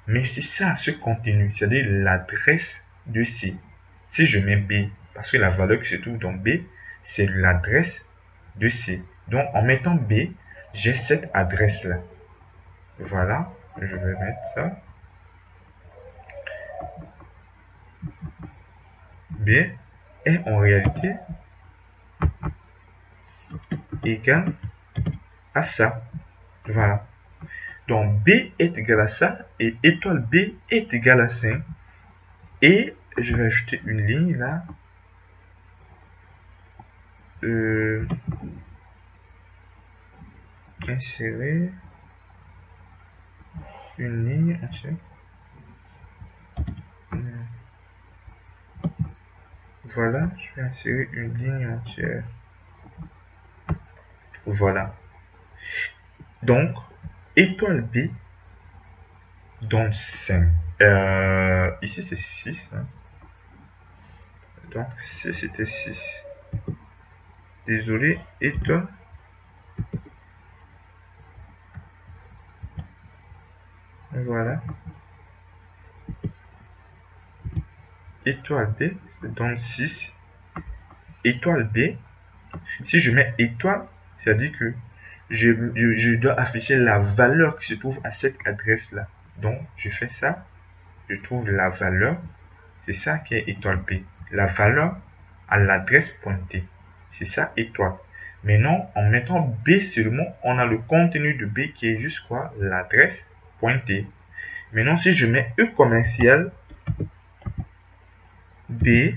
mais c'est ça, ce contenu, c'est-à-dire l'adresse de C. Si je mets B, parce que la valeur qui se trouve dans B, c'est l'adresse de C. Donc en mettant B, j'ai cette adresse-là. Voilà, je vais mettre ça. B est en réalité égal à ça. Voilà. Donc, B est égal à ça et étoile B est égal à 5. Et je vais ajouter une ligne là. Insérer une ligne entière. Voilà, je vais insérer une ligne entière. Voilà. Donc, étoile B donne 5. Ici, c'est 6. Hein. Donc, c'était 6. Désolé, étoile. Voilà. Étoile B donne 6. Étoile B, si je mets étoile, c'est-à-dire que je dois afficher la valeur qui se trouve à cette adresse-là. Donc, je fais ça. Je trouve la valeur. C'est ça qui est étoile B. La valeur à l'adresse pointée. C'est ça étoile. Maintenant, en mettant B seulement, on a le contenu de B qui est juste quoi? L'adresse pointée. Maintenant, si je mets E commercial B,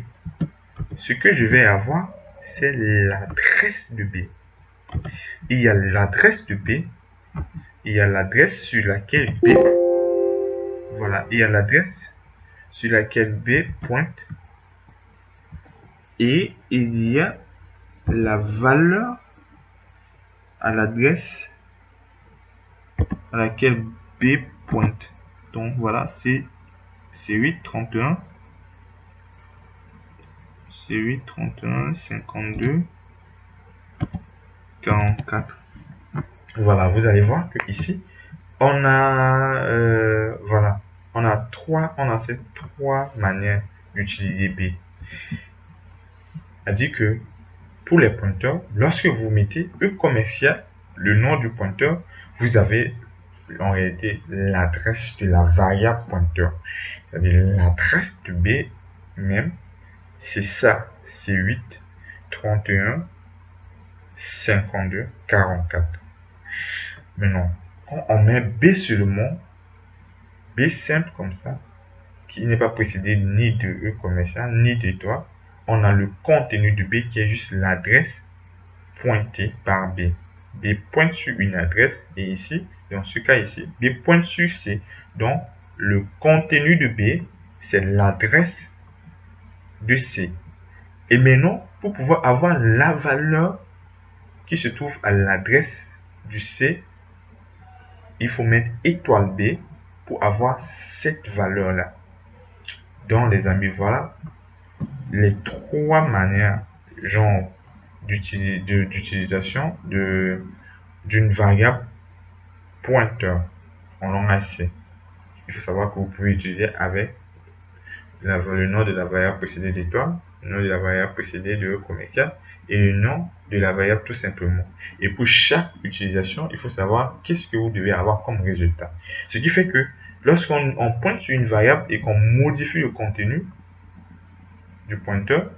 ce que je vais avoir, c'est l'adresse de B. Il y a l'adresse de B. Il y a l'adresse sur laquelle B. Voilà, il y a l'adresse sur laquelle B pointe. Et il y a la valeur à l'adresse à laquelle B pointe. Donc voilà, c'est 8, 31. C'est 8, 31, 52, 44. Voilà, vous allez voir que ici, on a, voilà, on a ces trois manières d'utiliser B. C'est-à-dire que pour les pointeurs, lorsque vous mettez E commercial, le nom du pointeur, vous avez en réalité l'adresse de la variable pointeur. C'est-à-dire l'adresse de B même, c'est ça, c'est 8, 31, 52, 44. Maintenant, quand on met B seulement, B simple comme ça, qui n'est pas précédé ni de E commercial, ni d'étoile, on a le contenu de B qui est juste l'adresse pointée par B. B pointe sur une adresse et ici, dans ce cas ici, B pointe sur C. Donc, le contenu de B, c'est l'adresse de C. Et maintenant, pour pouvoir avoir la valeur qui se trouve à l'adresse du C, il faut mettre étoile B pour avoir cette valeur-là. Donc, les amis, voilà les trois manières genre d'utilisation d'une variable pointeur en langage C. Il faut savoir que vous pouvez utiliser avec le nom de la variable précédée d'étoile, le nom de la variable précédée de commercial et le nom de la variable tout simplement. Et pour chaque utilisation, il faut savoir qu'est-ce que vous devez avoir comme résultat. Ce qui fait que lorsqu'on pointe sur une variable et qu'on modifie le contenu du pointeur,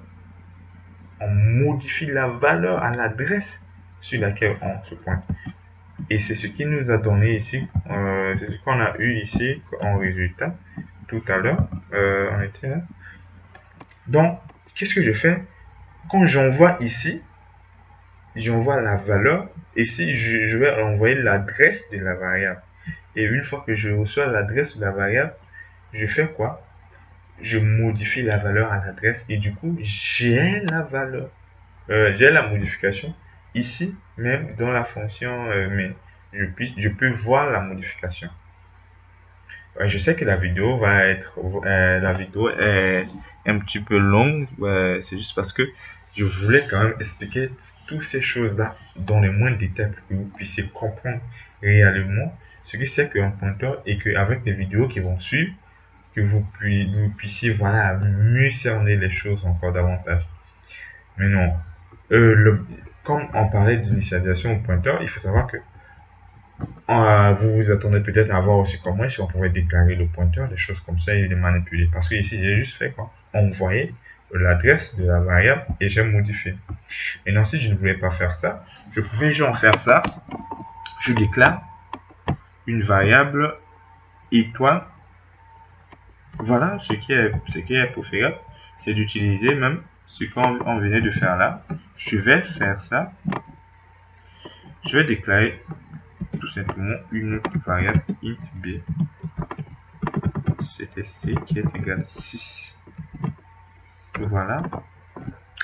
on modifie la valeur à l'adresse sur laquelle on se pointe. Et c'est ce qui nous a donné ici, c'est ce qu'on a eu ici en résultat tout à l'heure. On était là. Donc, qu'est-ce que je fais? Quand j'envoie ici, j'envoie la valeur. Ici, je vais envoyer l'adresse de la variable. Et une fois que je reçois l'adresse de la variable, je fais quoi? Je modifie la valeur à l'adresse et du coup, j'ai la valeur. J'ai la modification ici, même dans la fonction main. Je peux voir la modification. Je sais que la vidéo va être, la vidéo est un petit peu longue. C'est juste parce que je voulais quand même expliquer toutes ces choses-là dans les moindres détails pour que vous puissiez comprendre réellement ce que c'est qu'un pointeur et qu'avec les vidéos qui vont suivre, que vous puissiez voilà, mieux cerner les choses encore davantage. Mais non, comme on parlait d'initialisation au pointeur, il faut savoir que vous vous attendez peut-être à voir aussi comment si on pouvait déclarer le pointeur, des choses comme ça et les manipuler. Parce que ici, j'ai juste fait quoi? Envoyer l'adresse de la variable et j'ai modifié. Maintenant, si je ne voulais pas faire ça, je pouvais genre faire ça je déclare une variable étoile. Voilà ce qui est préférable, c'est d'utiliser même ce qu'on venait de faire là. Je vais faire ça. Je vais déclarer tout simplement une variable int b. C'était c qui est égal à 6. Voilà.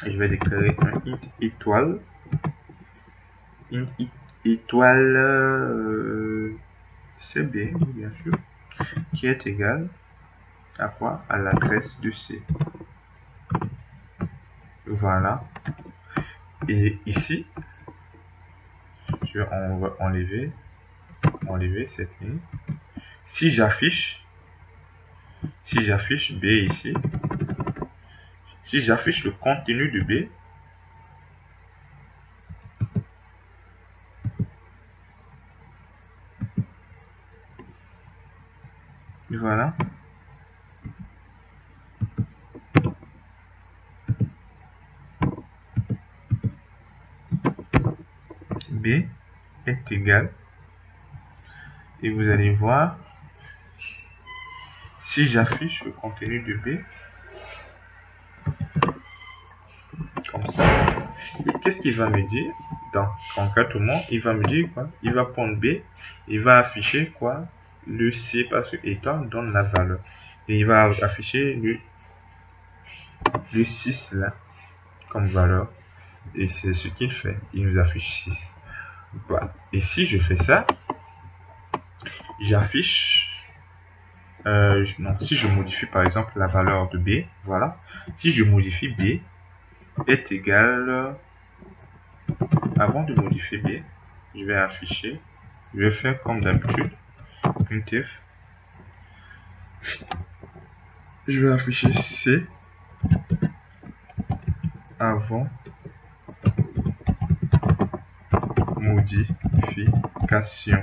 Et je vais déclarer un int étoile. Int étoile cb, bien sûr, qui est égal à quoi? À l'adresse de c. Voilà. Et ici, on va enlever cette ligne. Si j'affiche B ici, si j'affiche le contenu de B, voilà. B est égal, et vous allez voir, si j'affiche le contenu de B, comme ça, qu'est-ce qu'il va me dire? Concrètement, il va me dire quoi? Il va prendre B, il va afficher quoi? Le C, parce que étant donne la valeur. Et il va afficher le 6 là, comme valeur. Et c'est ce qu'il fait. Il nous affiche 6. Voilà. Et si je fais ça, j'affiche... non, si je modifie par exemple la valeur de B, voilà. Si je modifie B est égal... Avant de modifier B, je vais afficher... Je vais faire comme d'habitude. printf. Je vais afficher C avant modification.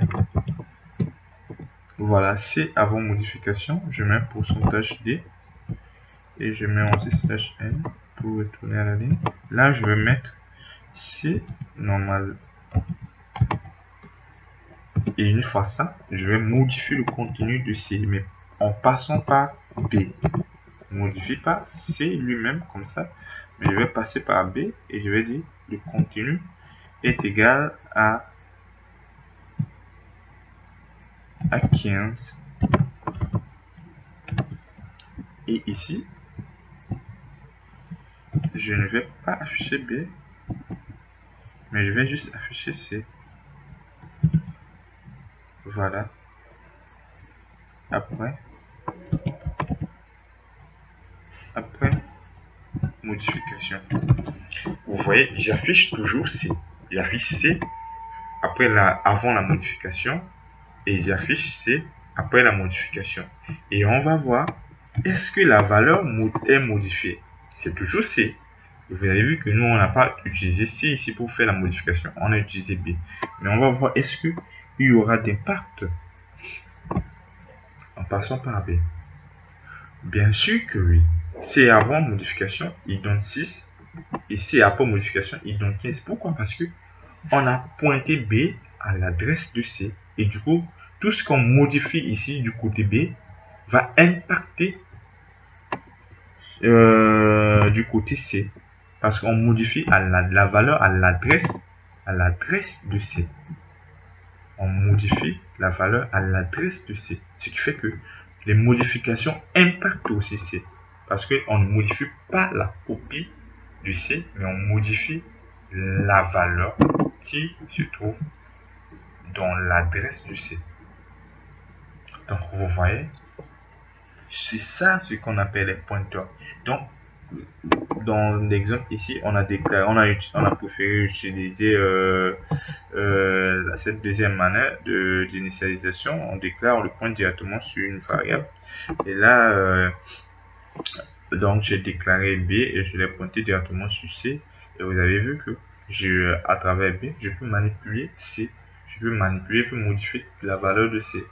Voilà, C avant modification. Je mets un pourcentage D et je mets aussi slash n pour retourner à la ligne. Là, je vais mettre C normal. Et une fois ça, je vais modifier le contenu de C, mais en passant par B. Je ne modifie pas C lui-même comme ça, mais je vais passer par B et je vais dire le contenu est égal à 15. Et ici, je ne vais pas afficher B, mais je vais juste afficher C. Voilà. Après modification. Vous voyez, j'affiche toujours C. J'affiche C avant la modification et j'affiche C après la modification. Et on va voir, est-ce que la valeur est modifiée? C'est toujours C. Vous avez vu que nous, on n'a pas utilisé C ici pour faire la modification. On a utilisé B. Mais on va voir, est-ce qu'il y aura d'impact en passant par B? Bien sûr que oui. C avant modification, il donne 6. Et C après modification, il donne 15. Pourquoi? Parce que on a pointé B à l'adresse de C. Et du coup, tout ce qu'on modifie ici du côté B va impacter du côté C. Parce qu'on modifie la valeur à l'adresse de C. On modifie la valeur à l'adresse de C. Ce qui fait que les modifications impactent aussi C. Parce qu'on ne modifie pas la copie du C, mais on modifie la valeur qui se trouve dans l'adresse du C. Donc, vous voyez, c'est ça ce qu'on appelle les pointeurs. Donc, dans l'exemple ici, on a préféré utiliser cette deuxième manière d'initialisation. On déclare, on le pointe directement sur une variable. Et là, donc j'ai déclaré B et je l'ai pointé directement sur C. Et vous avez vu que à travers B, je peux manipuler C. Je peux manipuler, puis modifier la valeur de C.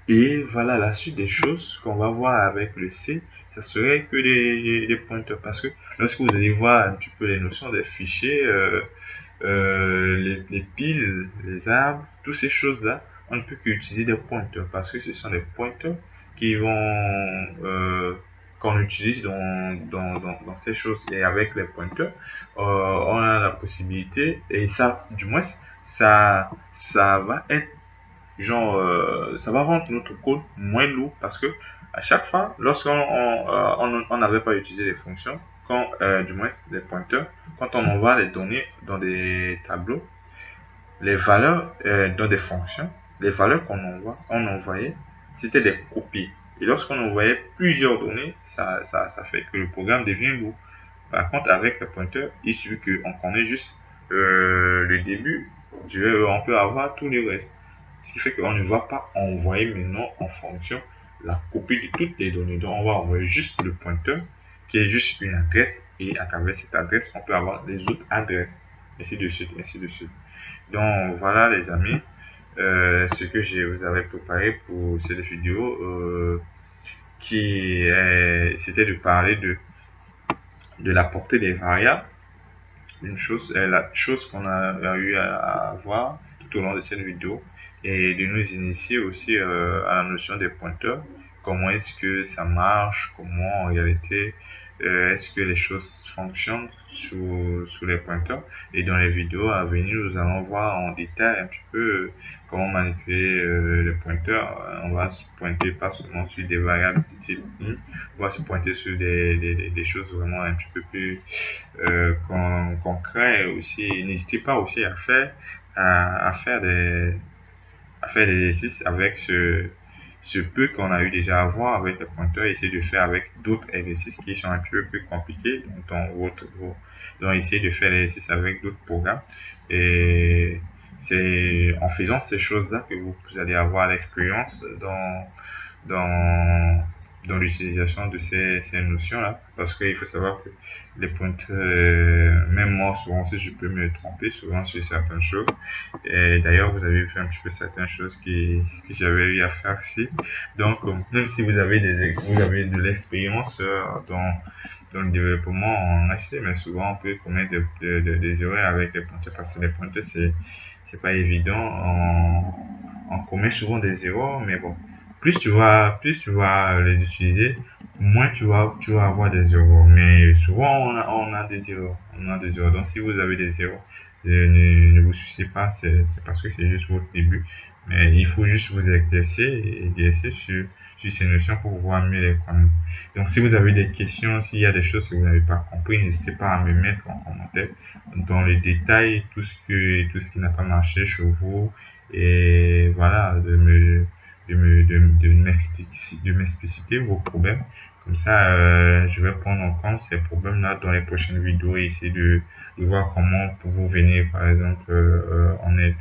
Et voilà la suite des choses qu'on va voir avec le C. Ça serait que des pointeurs. Parce que lorsque vous allez voir un petit peu les notions des fichiers, les piles, les arbres, toutes ces choses-là, on ne peut qu'utiliser des pointeurs parce que ce sont des pointeurs qui vont qu'on utilise dans ces choses. Et avec les pointeurs, on a la possibilité, et ça, du moins, ça va être genre, ça va rendre notre code moins lourd parce que à chaque fois, lorsqu'on n'avait pas utilisé les fonctions, quand, du moins les pointeurs, quand on envoie les données dans des tableaux, les valeurs dans des fonctions, les valeurs on envoyait, c'était des copies. Et lorsqu'on envoyait plusieurs données, ça fait que le programme devient lourd. Par contre, avec le pointeur, il suffit qu'on connaît juste le début, on peut avoir tout le reste. Ce qui fait qu'on ne va pas envoyer maintenant en fonction la copie de toutes les données. Donc, on va envoyer juste le pointeur qui est juste une adresse et à travers cette adresse, on peut avoir les autres adresses. Ainsi de suite, ainsi de suite. Donc, voilà les amis, ce que je vous avais préparé pour cette vidéo c'était de parler de la portée des variables. La chose qu'on a eu à voir tout au long de cette vidéo et de nous initier aussi à la notion des pointeurs. Comment est-ce que ça marche, comment en réalité est-ce que les choses fonctionnent sous les pointeurs. Et dans les vidéos à venir, nous allons voir en détail un petit peu comment manipuler les pointeurs. On va se pointer pas seulement sur des variables de type int, on va se pointer sur des choses vraiment un petit peu plus concret aussi. N'hésitez pas aussi à faire des exercices avec ce peu qu'on a eu déjà à voir avec le pointeur. Essayez de faire avec d'autres exercices qui sont un petit peu plus compliqués donc essayez de faire l'exercice avec d'autres programmes et c'est en faisant ces choses là que vous allez avoir l'expérience dans dans l'utilisation de ces notions-là. Parce qu'il faut savoir que les pointeurs, même moi, souvent, si je peux me tromper, souvent sur certaines choses. Et d'ailleurs, vous avez vu un petit peu certaines choses que j'avais eu à faire ici. Donc, même si vous avez de l'expérience dans le développement en HC, mais souvent on peut commettre des erreurs avec les pointeurs parce que les pointeurs, c'est pas évident. On commet souvent des erreurs, mais bon, plus tu vas les utiliser, moins tu vas avoir des erreurs. Mais souvent, on a des erreurs. On a des erreurs. Donc, si vous avez des erreurs, ne vous souciez pas, c'est parce que c'est juste votre début. Mais il faut juste vous exercer et exercer sur ces notions pour pouvoir mieux les connaître. Donc, si vous avez des questions, s'il y a des choses que vous n'avez pas compris, n'hésitez pas à me mettre en commentaire dans les détails, tout ce qui n'a pas marché chez vous. Et voilà, de m'expliciter vos problèmes. Comme ça, je vais prendre en compte ces problèmes-là dans les prochaines vidéos et essayer de voir comment vous venir, par exemple, en aide.